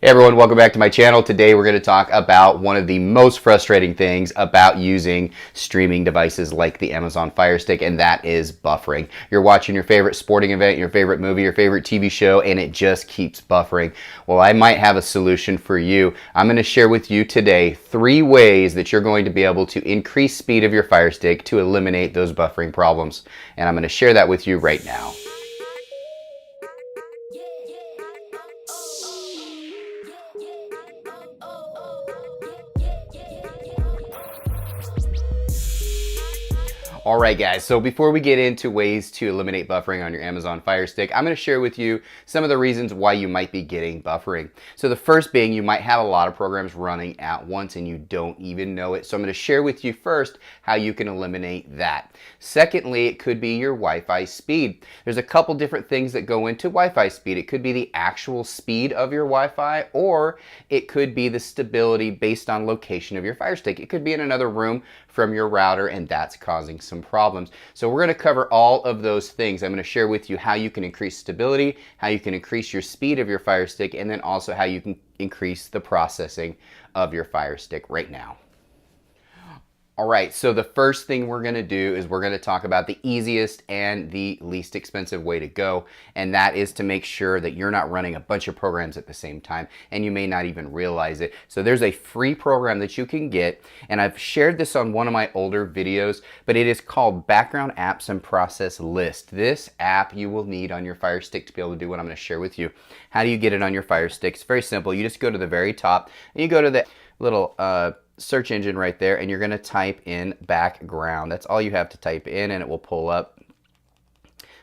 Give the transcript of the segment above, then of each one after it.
Hey everyone, welcome back to my channel. Today we're going to talk about one of the most frustrating things about using streaming devices like the Amazon Firestick, and that is buffering. You're watching your favorite sporting event, your favorite movie, your favorite TV show, and it just keeps buffering. Well, I might have a solution for you. I'm going to share with you today 3 ways that you're going to be able to increase speed of your Firestick to eliminate those buffering problems. And I'm going to share that with you right now. Alright guys, so before we get into ways to eliminate buffering on your Amazon Firestick, I'm going to share with you some of the reasons why you might be getting buffering. So the first being, you might have a lot of programs running at once and you don't even know it. So I'm going to share with you first how you can eliminate that. Secondly, it could be your Wi-Fi speed. There's a couple different things that go into Wi-Fi speed. It could be the actual speed of your Wi-Fi, or it could be the stability based on location of your Firestick. It could be in another room from your router and that's causing some problems. So we're going to cover all of those things. I'm going to share with you how you can increase stability, how you can increase your speed of your Firestick, and then also how you can increase the processing of your Firestick right now. Alright, so the first thing we're going to do is we're going to talk about the easiest and the least expensive way to go, and that is to make sure that you're not running a bunch of programs at the same time, and you may not even realize it. So there's a free program that you can get, and I've shared this on one of my older videos, but it is called Background Apps and Process List. This app you will need on your Firestick to be able to do what I'm going to share with you. How do you get it on your Firestick? It's very simple. You just go to the very top, and you go to the little search engine right there, and you're going to type in background. That's all you have to type in and it will pull up.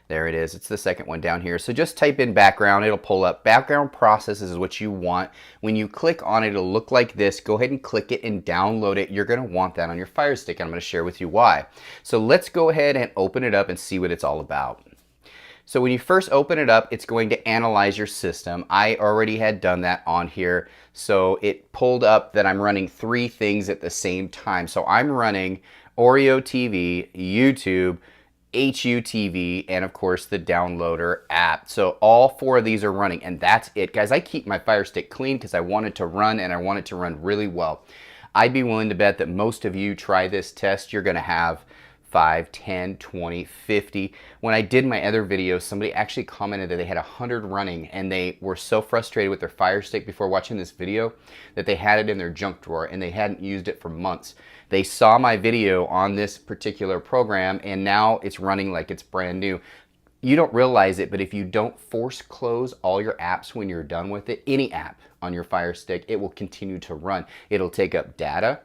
There it is. It's the second one down here. So just type in background. It'll pull up. Background processes is what you want. When you click on it, it'll look like this. Go ahead and click it and download it. You're going to want that on your Firestick, and I'm going to share with you why. So let's go ahead and open it up and see what it's all about. So when you first open it up, it's going to analyze your system. I already had done that on here. So it pulled up that I'm running 3 things at the same time. So I'm running Oreo TV, YouTube, HUTV, and of course the downloader app. So all 4 of these are running, and that's it. Guys, I keep my Firestick clean because I want it to run, and I want it to run really well. I'd be willing to bet that most of you try this test, you're going to have 5, 10, 20, 50. When I did my other video, somebody actually commented that they had 100 running, and they were so frustrated with their Firestick before watching this video that they had it in their junk drawer and they hadn't used it for months. They saw my video on this particular program and now it's running like it's brand new. You don't realize it, but if you don't force close all your apps when you're done with it, any app on your Firestick, it will continue to run. It'll take up data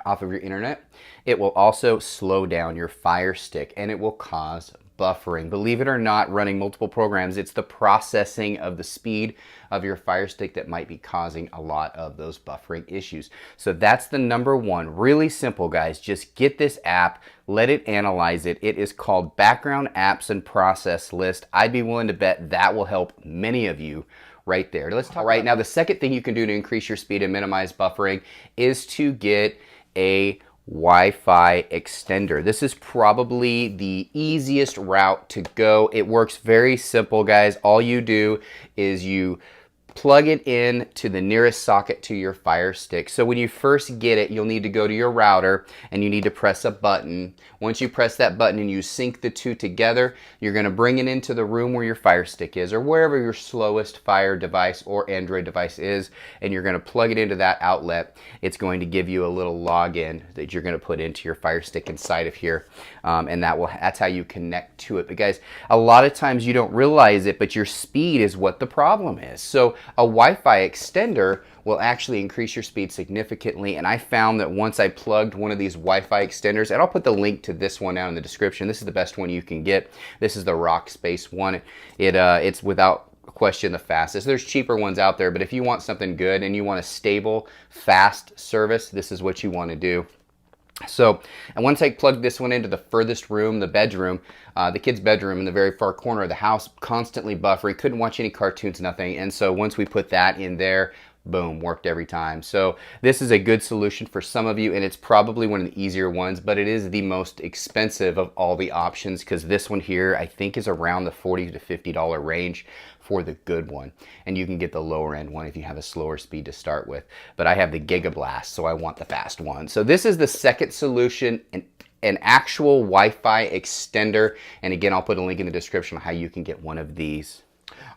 off of your internet. It will also slow down your Firestick, and it will cause buffering. Believe it or not, running multiple programs, it's the processing of the speed of your Firestick that might be causing a lot of those buffering issues. So that's the number one. Really simple, guys. Just get this app, let it analyze it. It is called Background Apps and Process List. I'd be willing to bet that will help many of you right there. Let's talk right now. The second thing you can do to increase your speed and minimize buffering is to get a Wi-Fi extender. This is probably the easiest route to go. It works very simple, guys. All you do is you plug it in to the nearest socket to your Firestick. So when you first get it, you'll need to go to your router and you need to press a button. Once you press that button and you sync the 2 together, you're going to bring it into the room where your Firestick is, or wherever your slowest Fire device or Android device is, and you're going to plug it into that outlet. It's going to give you a little login that you're going to put into your Firestick inside of here, and that's how you connect to it. But guys, a lot of times you don't realize it, but your speed is what the problem is. So a Wi-Fi extender will actually increase your speed significantly, and I found that once I plugged one of these Wi-Fi extenders, and I'll put the link to this one down in the description. This is the best one you can get. This is the Rockspace one. It's without question the fastest. There's cheaper ones out there, but if you want something good and you want a stable, fast service, this is what you want to do. So, and once I plugged this one into the furthest room, the bedroom, the kid's bedroom in the very far corner of the house, constantly buffering, couldn't watch any cartoons, nothing. And so once we put that in there, boom, worked every time. So this is a good solution for some of you, and it's probably one of the easier ones, but it is the most expensive of all the options because this one here I think is around the $40 to $50 range for the good one, and you can get the lower end one if you have a slower speed to start with. But I have the Gigablast, so I want the fast one. So this is the second solution, an actual Wi-Fi extender. And again, I'll put a link in the description on how you can get one of these.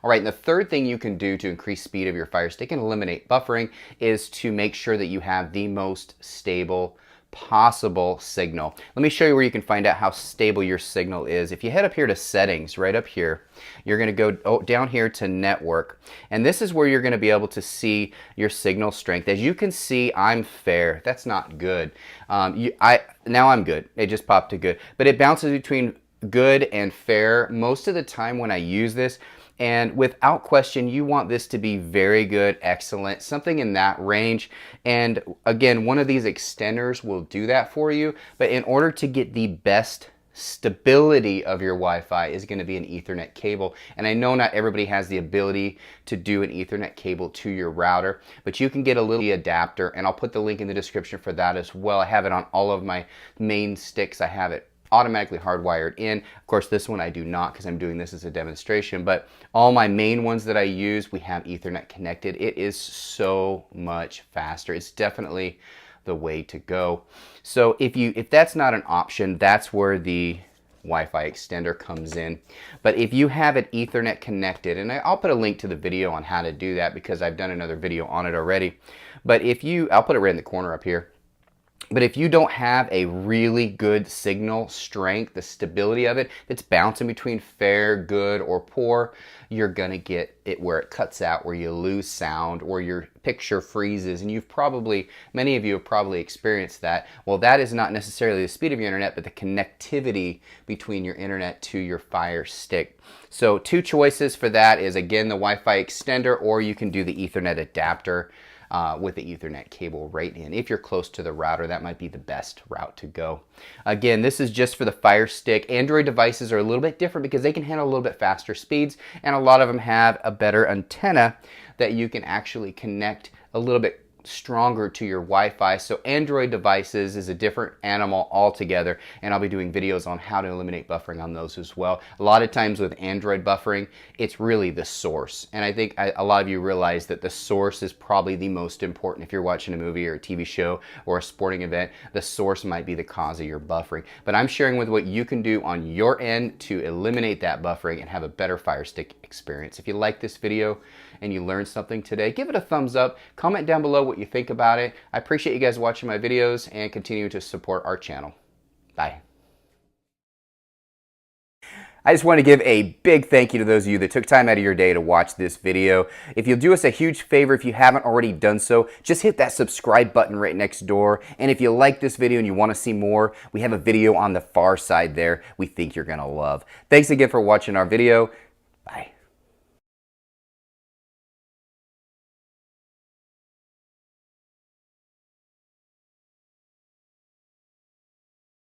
All right, and the third thing you can do to increase speed of your Fire Stick and eliminate buffering is to make sure that you have the most stable possible signal. Let me show you where you can find out how stable your signal is. If you head up here to settings, right up here, you're going to go down here to network, and this is where you're going to be able to see your signal strength. As you can see, I'm fair. That's not good. Now I'm good. It just popped to good, but it bounces between good and fair most of the time when I use this. And without question, you want this to be very good, excellent, something in that range. And again, one of these extenders will do that for you. But in order to get the best stability of your Wi-Fi is going to be an Ethernet cable. And I know not everybody has the ability to do an Ethernet cable to your router, but you can get a little adapter, and I'll put the link in the description for that as well. I have it on all of my main sticks. I have it automatically hardwired in. Of course, this one I do not because I'm doing this as a demonstration, but all my main ones that I use, we have Ethernet connected. It is so much faster. It's definitely the way to go. So if that's not an option, that's where the Wi-Fi extender comes in. But if you have it Ethernet connected, and I'll put a link to the video on how to do that because I've done another video on it already. But I'll put it right in the corner up here. But if you don't have a really good signal strength, the stability of it, it's bouncing between fair, good, or poor, you're going to get it where it cuts out, where you lose sound, or your picture freezes. And many of you have probably experienced that. Well, that is not necessarily the speed of your internet, but the connectivity between your internet to your Fire Stick. So two choices for that is, again, the Wi-Fi extender, or you can do the Ethernet adapter with the Ethernet cable right in. If you're close to the router, that might be the best route to go. Again, this is just for the Fire Stick. Android devices are a little bit different because they can handle a little bit faster speeds, and a lot of them have a better antenna that you can actually connect a little bit stronger to your Wi-Fi. So Android devices is a different animal altogether, and I'll be doing videos on how to eliminate buffering on those as well. A lot of times with Android buffering, it's really the source, and I think a lot of you realize that the source is probably the most important. If you're watching a movie or a TV show or a sporting event, the source might be the cause of your buffering. But I'm sharing with what you can do on your end to eliminate that buffering and have a better Fire Stick experience. If you like this video and you learned something today, give it a thumbs up, comment down below what you think about it. I appreciate you guys watching my videos and continue to support our channel. Bye. I just want to give a big thank you to those of you that took time out of your day to watch this video. If you'll do us a huge favor, if you haven't already done so, just hit that subscribe button right next door. And if you like this video and you want to see more, we have a video on the far side there we think you're going to love. Thanks again for watching our video.